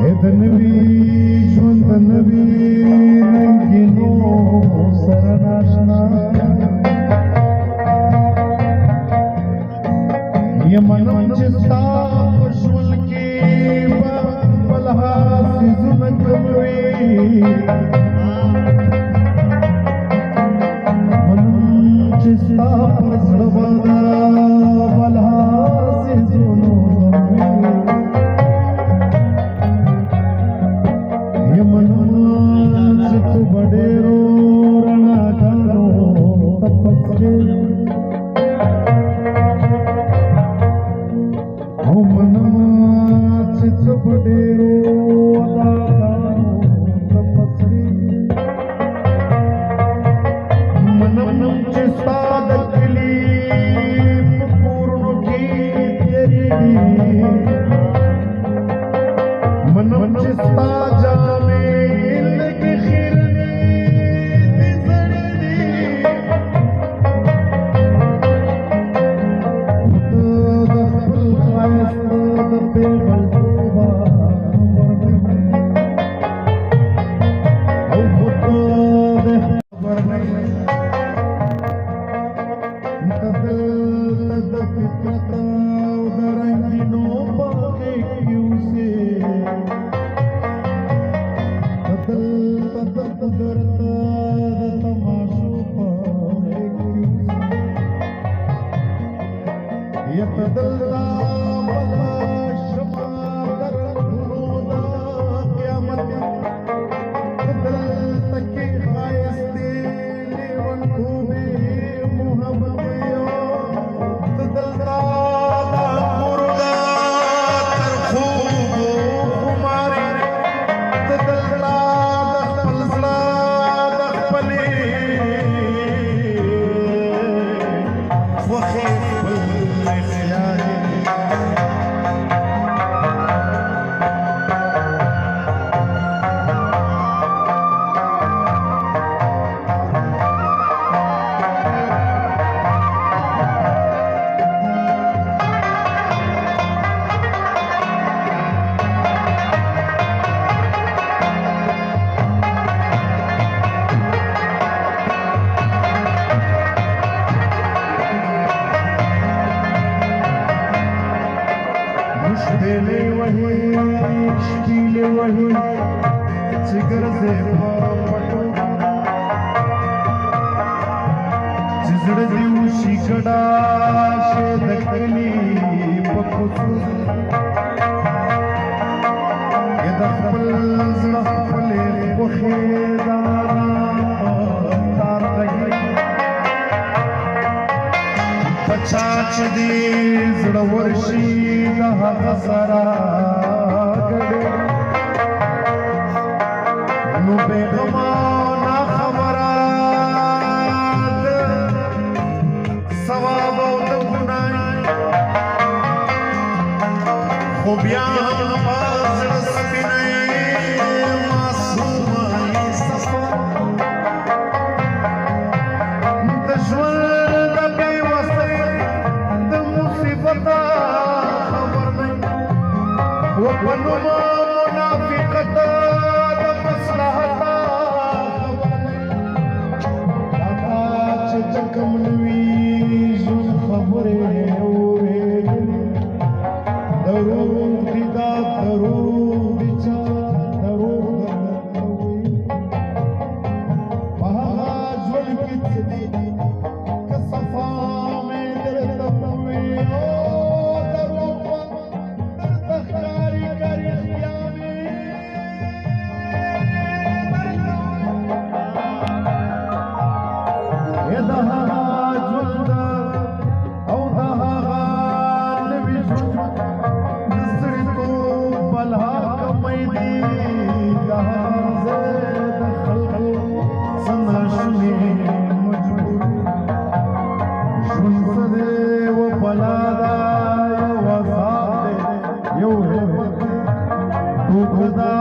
Edanvi, Shwandanvi, Nangino, Saranashna. Yamanam Chista, Shulki, Balha, Sizunakamri. Manam Chista, Zravada, Balha, Sizunakamri. Yamanam Badero, Ranagano, Tapasre. Manam Badero, Ranagano, Tapasre. Manam Chistadakli, Purno ki teri. Manam Chista jame ilki khirni dizardi. Dakhul khayst dabbe balduba barni. Au khud barni. Tadil tadfitrata udarangino baake kyuse. Dele wahi, shkile wahi, jigar se pato. Jizda diushi kada she dakli pakusu. Yada khpal zla khpale bukhedana tar gayi. Pachach di zda warshi Hazara gade, nu begama na khabarat, sawab aur gunai, khobiyan bazr sabinai, masumai safar, dashwar da bewasai, da musibata. وَنُمَا مُنَافِقَةً مَصْلَحَةً خَبَرَ چَكَمْ نوي زُن خبره اورېدلې دروغ دي دا دروغ دي چا دروغ درنوي په هغه ژوند کې څه دي که صفا مې درته ووي Khudda